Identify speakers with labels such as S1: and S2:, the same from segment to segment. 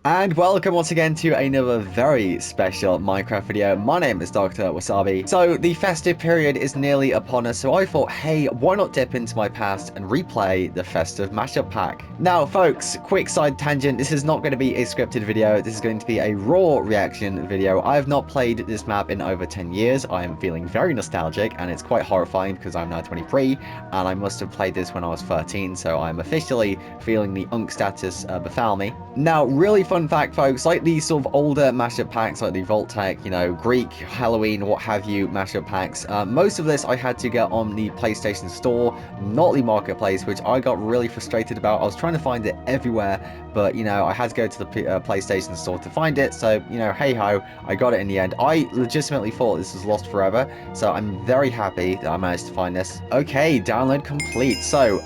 S1: And welcome once again to another very special Minecraft video. My name is Dr. Wasabi. So the festive period is nearly upon us, so I thought, hey, why not dip into my past and replay the Festive Mash Up Pack? Now, folks, quick side tangent, this is not going to be a scripted video, this is going to be a raw reaction video. I have not played this map in over 10 years, I am feeling very nostalgic, and it's quite horrifying because I'm now 23, and I must have played this when I was 13, so I'm officially feeling the unk status befell me. Now, really fun fact, folks, like these sort of older mashup packs, like the Vault-Tec, you know, Greek, Halloween, what have you, mashup packs, most of this I had to get on the PlayStation Store, not the Marketplace, which I got really frustrated about. I was trying to find it everywhere, but, you know, I had to go to the PlayStation Store to find it, so, you know, hey-ho, I got it in the end. I legitimately thought this was lost forever, so I'm very happy that I managed to find this. Okay, download complete. So,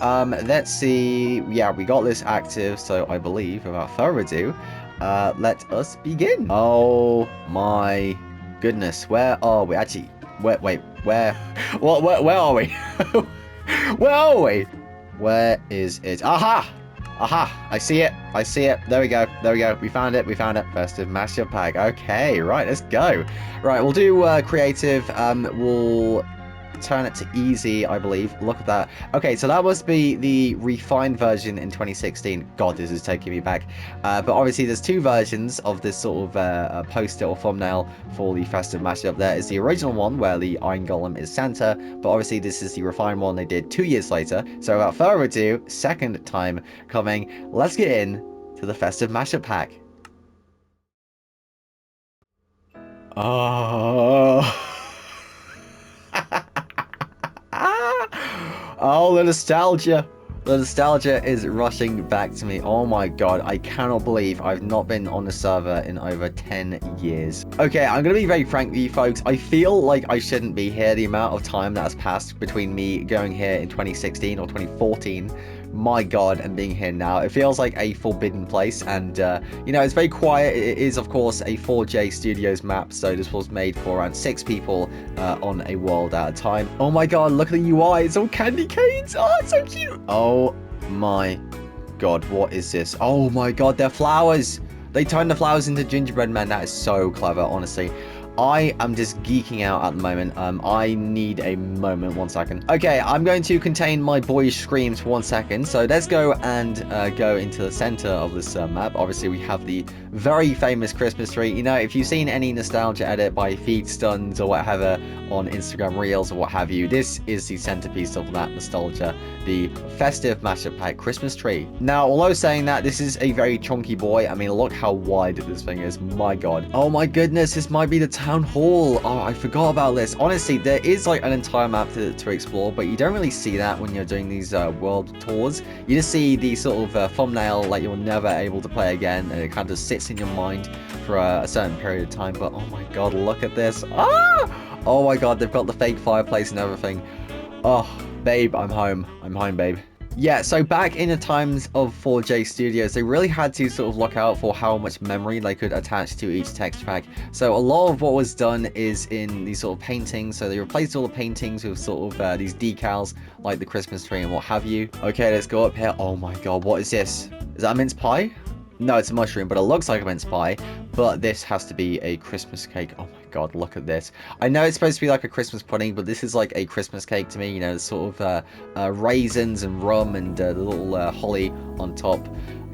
S1: let's see. Yeah, we got this active, so I believe, without further ado, let us begin. Oh my goodness, where are we? Actually, wait, where? What? Where are we? Where are we? Where is it? Aha! Aha! I see it. I see it. There we go. There we go. We found it. We found it. Festive Mash Up Pack. Okay, right. Let's go. Right, we'll do creative. We'll turn it to easy, I believe. Look at that. Okay, so that must be the refined version in 2016. God, this is taking me back. But obviously, there's two versions of this sort of poster or thumbnail for the Festive Mashup. There is the original one where the Iron Golem is Santa, but obviously this is the refined one they did 2 years later. So without further ado, second time coming, let's get in to the Festive Mashup Pack. Oh. Oh, the nostalgia. The nostalgia is rushing back to me. Oh my god, I cannot believe I've not been on the server in over 10 years. Okay, I'm going to be very frank with you folks. I feel like I shouldn't be here. The amount of time that has passed between me going here in 2016 or 2014, my god, and being here now, it feels like a forbidden place. And you know, it's very quiet. It is of course a 4J Studios map, so this was made for around 6 people on a world at a time. Oh my god, look at the UI, it's all candy canes. Oh, it's so cute. Oh my god, what is this? Oh my god, they're flowers. They turned the flowers into gingerbread men. That is so clever, honestly. I am just geeking out at the moment. I need a moment. 1 second. Okay, I'm going to contain my boyish screams for 1 second. So let's go and go into the center of this map. Obviously, we have the very famous Christmas tree. You know, if you've seen any nostalgia edit by Feed Stuns or whatever on Instagram Reels or what have you, this is the centerpiece of that nostalgia. The Festive Mash Up Pack Christmas tree. Now, although saying that, this is a very chunky boy. I mean, look how wide this thing is. My god. Oh my goodness, this might be the town hall. Oh, I forgot about this. Honestly, there is like an entire map to explore, but you don't really see that when you're doing these world tours. You just see the sort of thumbnail like you're never able to play again, and it kind of sits in your mind for a certain period of time. But oh my god, look at this. Ah! Oh my god, they've got the fake fireplace and everything. Oh, babe, I'm home. I'm home, babe. Yeah, so back in the times of 4J Studios, they really had to sort of look out for how much memory they could attach to each texture pack. So a lot of what was done is in these sort of paintings. So they replaced all the paintings with sort of these decals, like the Christmas tree and what have you. Okay, let's go up here. Oh my god, what is this? Is that a mince pie? No, it's a mushroom, but it looks like a mince pie. But this has to be a Christmas cake. Oh my god, look at this. I know it's supposed to be like a Christmas pudding, but this is like a Christmas cake to me. You know, sort of raisins and rum and the little holly on top.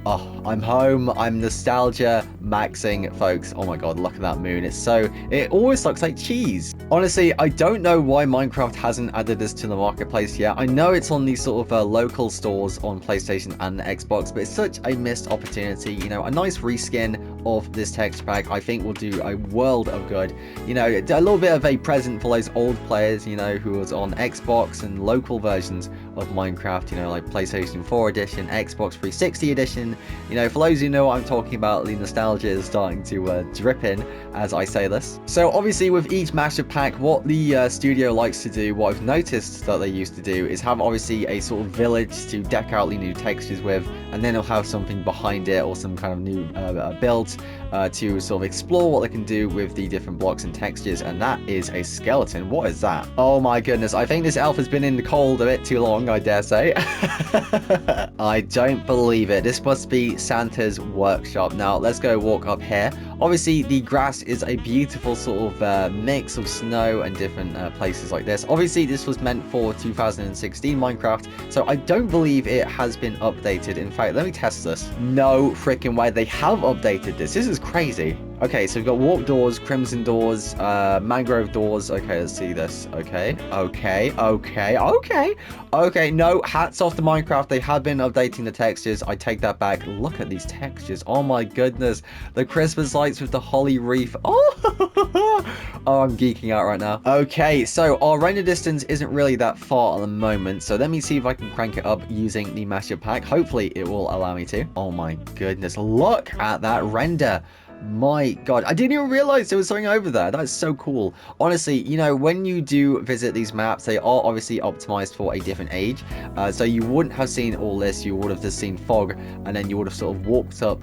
S1: Oh, I'm home. I'm nostalgia maxing, folks. Oh my god, look at that moon. It always looks like cheese. Honestly, I don't know why Minecraft hasn't added this to the marketplace yet. I know it's on these sort of local stores on PlayStation and Xbox, but it's such a missed opportunity. You know, a nice reskin of this texture pack, I think, will do a world of good. You know, a little bit of a present for those old players, you know, who was on Xbox and local versions of Minecraft, you know, like PlayStation 4 edition, Xbox 360 edition. You know, for those who know what I'm talking about, the nostalgia is starting to drip in as I say this. So obviously with each mashup pack, what the studio likes to do, what I've noticed that they used to do, is have obviously a sort of village to deck out the new textures with, and then they'll have something behind it or some kind of new build to sort of explore what they can do with the different blocks and textures. And that is a skeleton. What is that? Oh my goodness, I think this elf has been in the cold a bit too long, I dare say. I don't believe it. This must must be Santa's workshop. Now, let's go walk up here. Obviously, the grass is a beautiful sort of mix of snow and different places like this. Obviously, this was meant for 2016 Minecraft, so I don't believe it has been updated. In fact, let me test this. No freaking way they have updated this. This is crazy. Okay, so we've got warp doors, crimson doors, mangrove doors. Okay, let's see this. Okay, no, hats off to Minecraft. They have been updating the textures. I take that back. Look at these textures. Oh my goodness. The Christmas lights with the holly wreath. Oh, oh, I'm geeking out right now. Okay, so our render distance isn't really that far at the moment. So let me see if I can crank it up using the Mash Up Pack. Hopefully it will allow me to. Oh my goodness. Look at that render. My god, I didn't even realize there was something over there. That's so cool. Honestly, you know, when you do visit these maps, they are obviously optimized for a different age, so you wouldn't have seen all this. You would have just seen fog, and then you would have sort of walked up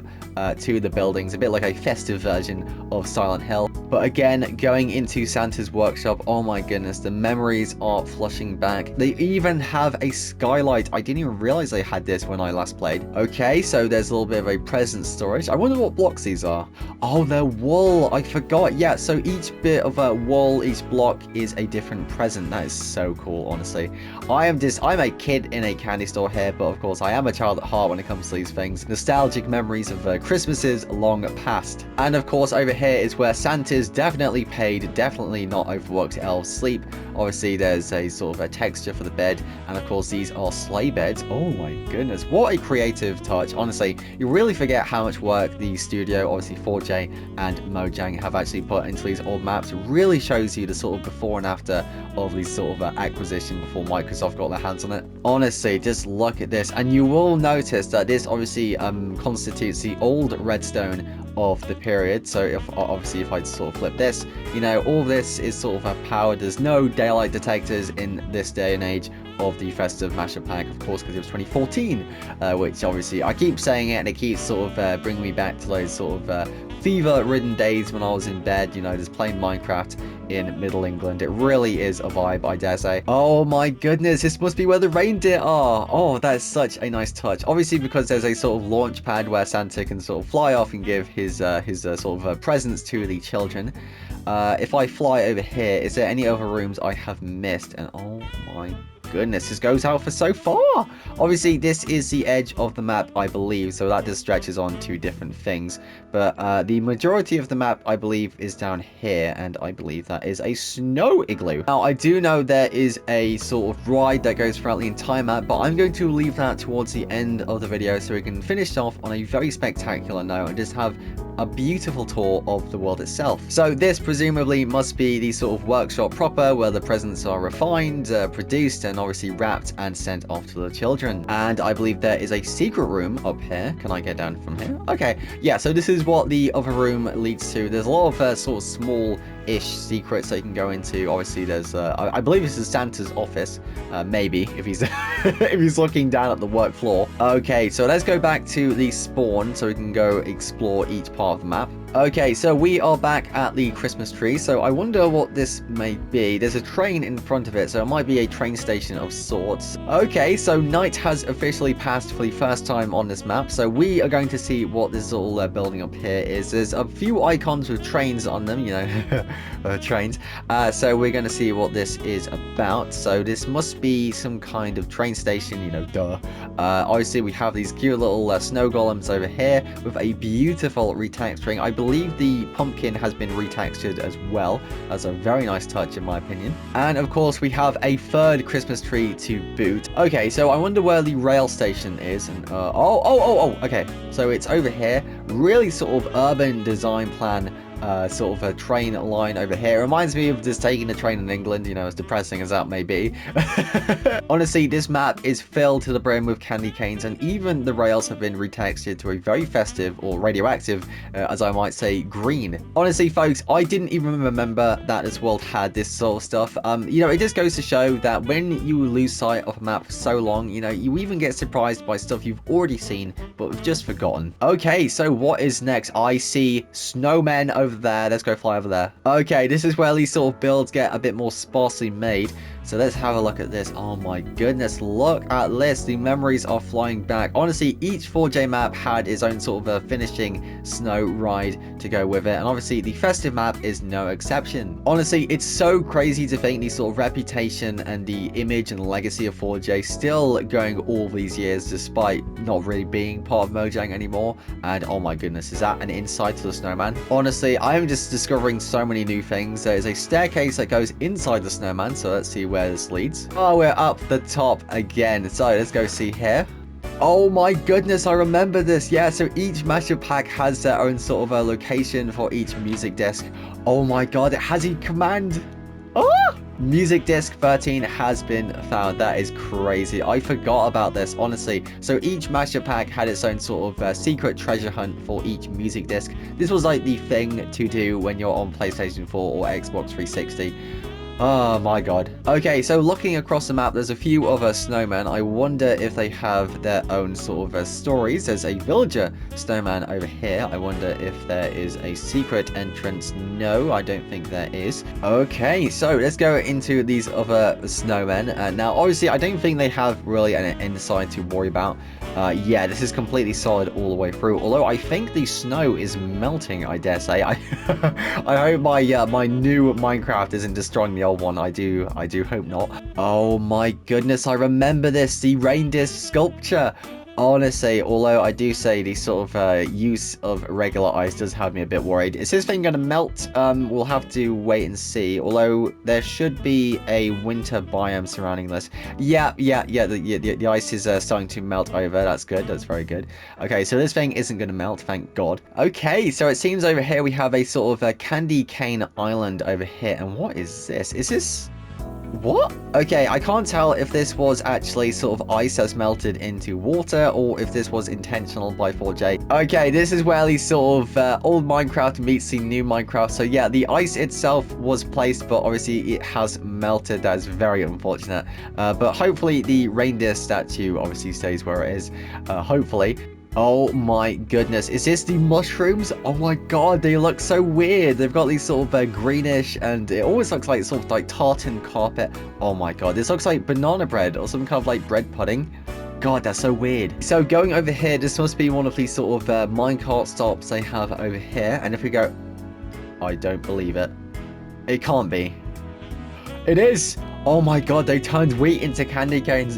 S1: to the buildings, a bit like a festive version of Silent Hill. But again, going into Santa's workshop, oh my goodness, the memories are flushing back. They even have a skylight. I didn't even realize they had this when I last played. Okay, so there's a little bit of a present storage. I wonder what blocks these are. Oh, they're wool. I forgot. Yeah, so each bit of wool, each block is a different present. That is so cool, honestly. I'm a kid in a candy store here, but of course I am a child at heart when it comes to these things. Nostalgic memories of Christmases long past. And of course over here is where Santa's definitely paid, definitely not overworked elves sleep. Obviously there's a sort of a texture for the bed, and of course these are sleigh beds. Oh my goodness, what a creative touch. Honestly, you really forget how much work the studio, obviously 4J and Mojang, have actually put into these old maps. It really shows you the sort of before and after of these sort of acquisition before Microsoft got their hands on it. Honestly, just look at this, and you will notice that this obviously constitutes the old redstone of the period. So if I sort of flip this, you know, all this is sort of powered. There's no daylight detectors in this day and age of the Festive Mash Up Pack, of course, because it was 2014, which obviously I keep saying it and it keeps sort of bringing me back to those sort of fever-ridden days when I was in bed, you know, just playing Minecraft in Middle England. It really is a vibe, I dare say. Oh my goodness, this must be where the reindeer are. Oh, that's such a nice touch. Obviously, because there's a sort of launch pad where Santa can sort of fly off and give his sort of presents to the children. If I fly over here, is there any other rooms I have missed? And oh my goodness, this goes out for so far. Obviously, this is the edge of the map, I believe, so that just stretches on to different things. But the majority of the map, I believe, is down here, and I believe that is a snow igloo. Now, I do know there is a sort of ride that goes throughout the entire map, but I'm going to leave that towards the end of the video so we can finish off on a very spectacular note and just have a beautiful tour of the world itself. So this presumably must be the sort of workshop proper where the presents are refined, produced, and obviously wrapped and sent off to the children. And I believe there is a secret room up here. Can I get down from here? Okay, yeah, so this is what the other room leads to. There's a lot of sort of small-ish secrets that you can go into. Obviously, there's I believe this is Santa's office, maybe, if he's if he's looking down at the work floor. Okay, so let's go back to the spawn so we can go explore each part of the map. Okay, so we are back at the Christmas tree, so I wonder what this may be. There's a train in front of it, so it might be a train station of sorts. Okay, so night has officially passed for the first time on this map, so we are going to see what this little building up here is. There's a few icons with trains on them, you know, trains. So we're going to see what this is about. So this must be some kind of train station, you know, duh. Obviously, we have these cute little snow golems over here with a beautiful retexturing. I believe the pumpkin has been retextured as well. That's a very nice touch in my opinion. And of course we have a third Christmas tree to boot. Okay, so I wonder where the rail station is. And okay, so it's over here. Really sort of urban design plan. Sort of a train line over here. It reminds me of just taking the train in England, you know, as depressing as that may be. Honestly, this map is filled to the brim with candy canes, and even the rails have been retextured to a very festive, or radioactive, as I might say, green. Honestly, folks, I didn't even remember that this world had this sort of stuff. You know, it just goes to show that when you lose sight of a map for so long, you know, you even get surprised by stuff you've already seen, but have just forgotten. Okay, so what is next? I see snowmen over there. Let's go fly over there. Okay, this is where these sort of builds get a bit more sparsely made. So let's have a look at this. Oh my goodness, look at this. The memories are flying back. Honestly, each 4J map had its own sort of a finishing snow ride to go with it. And obviously, the festive map is no exception. Honestly, it's so crazy to think the sort of reputation and the image and legacy of 4J still going all these years despite not really being part of Mojang anymore. And oh my goodness, is that an insight to the snowman? Honestly, I'm just discovering so many new things. There is a staircase that goes inside the snowman, so let's see where this leads. Oh, we're up the top again. So let's go see here. Oh my goodness, I remember this. Yeah, so each mashup pack has their own sort of a location for each music disc. Oh my god, it has a command. Oh! Music disc 13 has been found. That is crazy. I forgot about this, honestly. So each mashup pack had its own sort of secret treasure hunt for each music disc. This was like the thing to do when you're on PlayStation 4 or Xbox 360. Oh my god. Okay, so looking across the map, there's a few other snowmen. I wonder if they have their own sort of stories. There's a villager snowman over here. I wonder if there is a secret entrance. No, I don't think there is. Okay, so let's go into these other snowmen. Now, obviously, I don't think they have really an inside to worry about. Yeah, this is completely solid all the way through. Although I think the snow is melting, I dare say. I hope my new Minecraft isn't destroying the old one. I do hope not. Oh my goodness, I remember this. The reindeer sculpture. Honestly, although I do say the sort of use of regular ice does have me a bit worried. Is this thing going to melt? We'll have to wait and see. Although there should be a winter biome surrounding this. Yeah. The ice is starting to melt over. That's good. That's very good. Okay, so this thing isn't going to melt, thank God. Okay, so it seems over here we have a sort of a candy cane island over here. And what is this? Is this... What? Okay, I can't tell if this was actually sort of ice that's melted into water or if this was intentional by 4J. Okay, this is where the sort of old Minecraft meets the new Minecraft. So yeah, the ice itself was placed, but obviously it has melted. That is very unfortunate. But hopefully the reindeer statue obviously stays where it is. Hopefully. Oh my goodness, is this the mushrooms? Oh my god, they look so weird. They've got these sort of greenish, and it always looks like sort of like tartan carpet. Oh my god, this looks like banana bread or some kind of like bread pudding. God, that's so weird. So going over here, this must be one of these sort of minecart stops they have over here. And if we go... I don't believe it. It can't be. It is! Oh my god, they turned wheat into candy canes.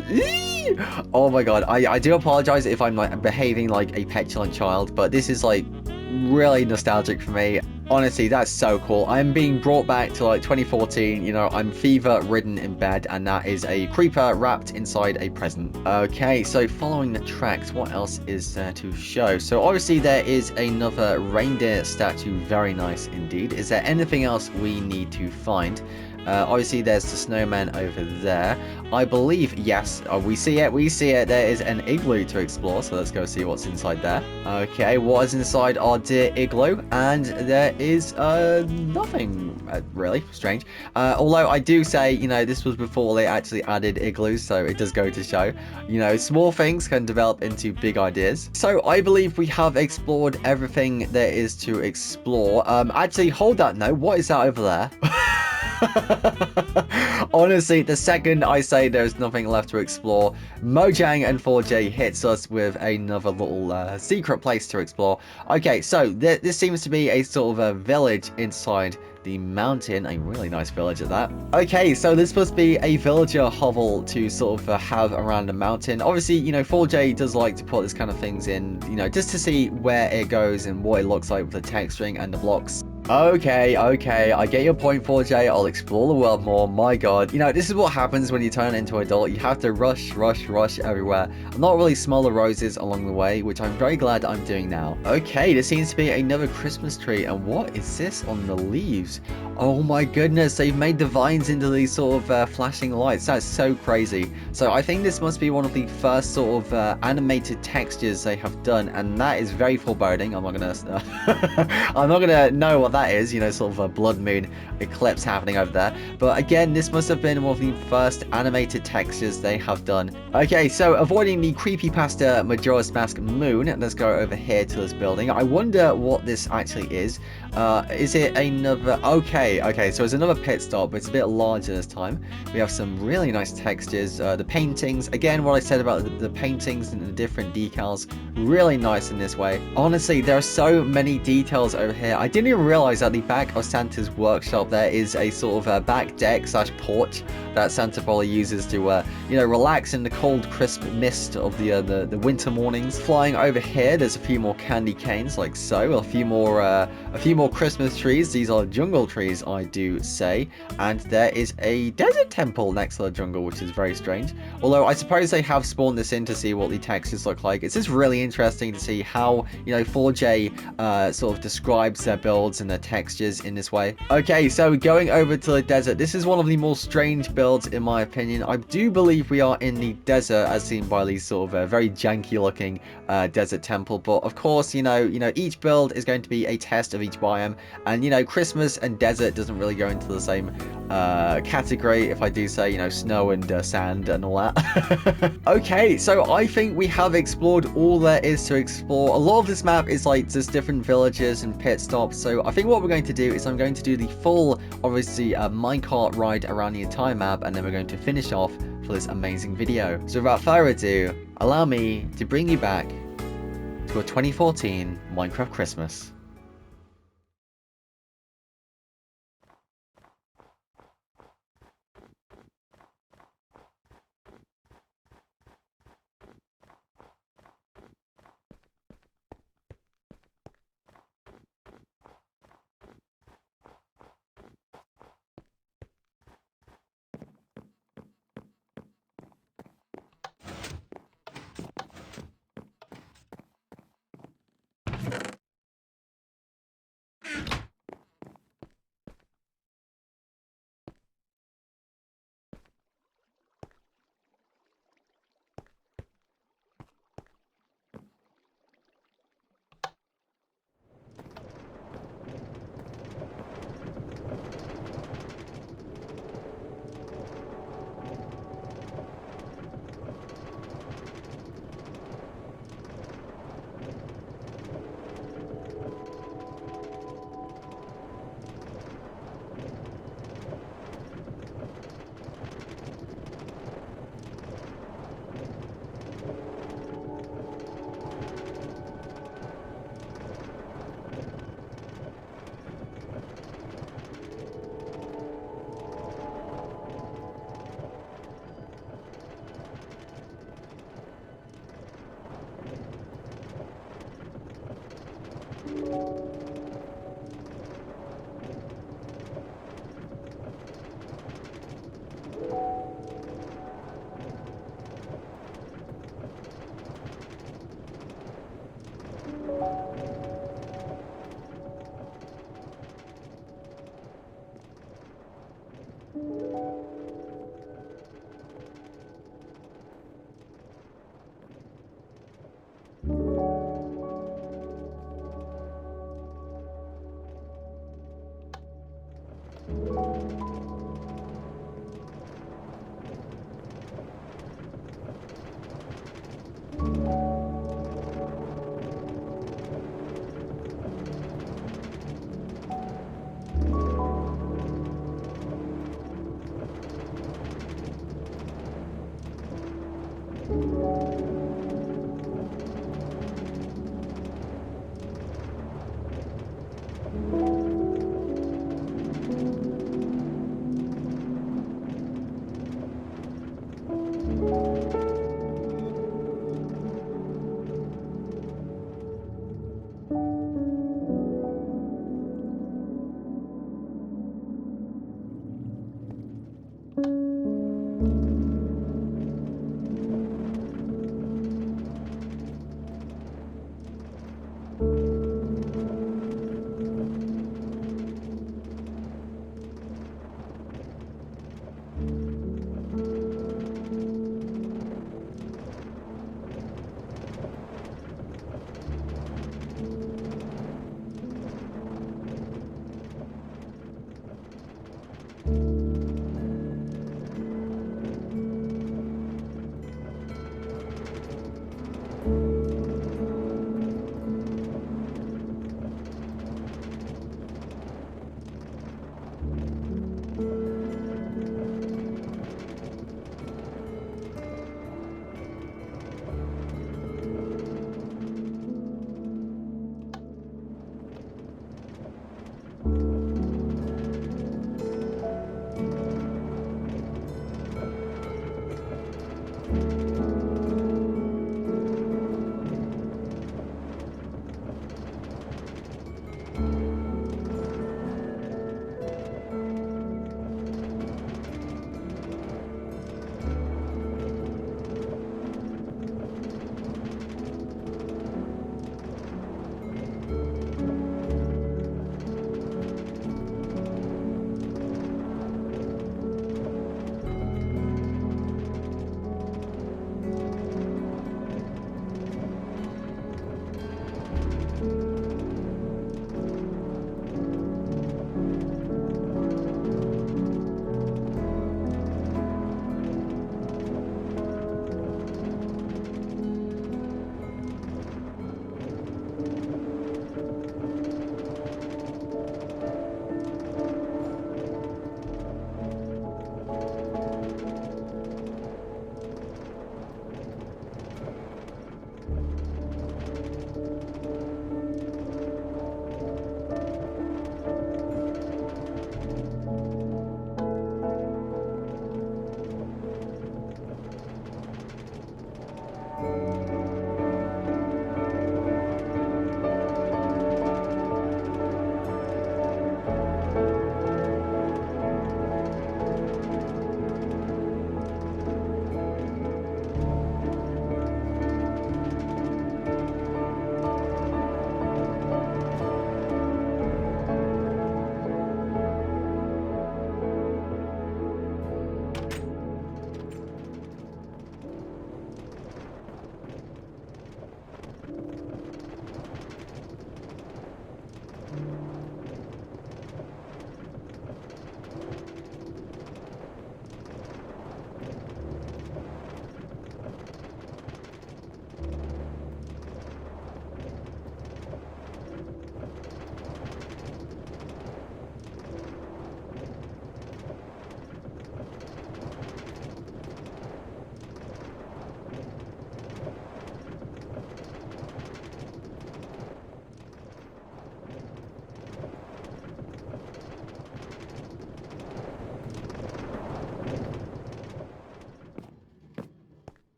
S1: Oh my god, I do apologize if I'm like behaving like a petulant child, but this is like really nostalgic for me. Honestly, that's so cool. I'm being brought back to like 2014, you know, I'm fever ridden in bed, and that is a creeper wrapped inside a present. Okay, so following the tracks, what else is there to show? So obviously there is another reindeer statue, very nice indeed. Is there anything else we need to find? Obviously there's the snowman over there. I believe, yes, we see it. There is an igloo to explore, so let's go see what's inside there. Okay, what is inside our dear igloo? And there is nothing really strange. Although I do say, you know, this was before they actually added igloos, so it does go to show, you know, small things can develop into big ideas. So I believe we have explored everything there is to explore. Actually, hold that note, what is that over there? Honestly, the second I say there's nothing left to explore, Mojang and 4J hits us with another little secret place to explore. Okay, so this seems to be a sort of a village inside the mountain, a really nice village at that. Okay, so this must be a villager hovel to sort of have around the mountain. Obviously, you know, 4J does like to put this kind of things in, you know, just to see where it goes and what it looks like with the texturing and the blocks. Okay, I get your point, 4J. I'll explore the world more. My god. You know, this is what happens when you turn into an adult. You have to rush everywhere. I'm not really smell the roses along the way, which I'm very glad I'm doing now. Okay, there seems to be another Christmas tree. And what is this on the leaves? Oh my goodness, they've made the vines into these sort of flashing lights. That's so crazy. So I think this must be one of the first sort of animated textures they have done, and that is very foreboding. I'm not gonna know what what that is, you know, sort of a blood moon eclipse happening over there. But again, this must have been one of the first animated textures they have done. Okay, so avoiding the creepypasta Majora's Mask moon, let's go over here to this building. I wonder what this actually is. Is it another... Okay, so it's another pit stop, but it's a bit larger this time. We have some really nice textures. The paintings, again, what I said about the paintings and the different decals, really nice in this way. Honestly, there are so many details over here. I didn't even realize that the back of Santa's workshop there is a sort of a back deck slash porch that Santa probably uses to, you know, relax in the cold, crisp mist of the winter mornings. Flying over here, there's a few more candy canes, like so. A few more Christmas trees. These are jungle trees, I do say. And there is a desert temple next to the jungle, which is very strange. Although I suppose they have spawned this in to see what the textures look like. It's just really interesting to see how, you know, 4J sort of describes their builds and their textures in this way. Okay, so going over to the desert. This is one of the more strange builds in my opinion. I do believe we are in the desert as seen by these sort of very janky looking desert temple. But of course, you know, each build is going to be a test of each biome. And, you know, Christmas and desert doesn't really go into the same category, if I do say, you know, snow and sand and all that. Okay, so I think we have explored all there is to explore. A lot of this map is like just different villages and pit stops. So I think what we're going to do is I'm going to do the full, obviously, minecart ride around the entire map, and then we're going to finish off for this amazing video. So without further ado, allow me to bring you back to a 2014 Minecraft Christmas.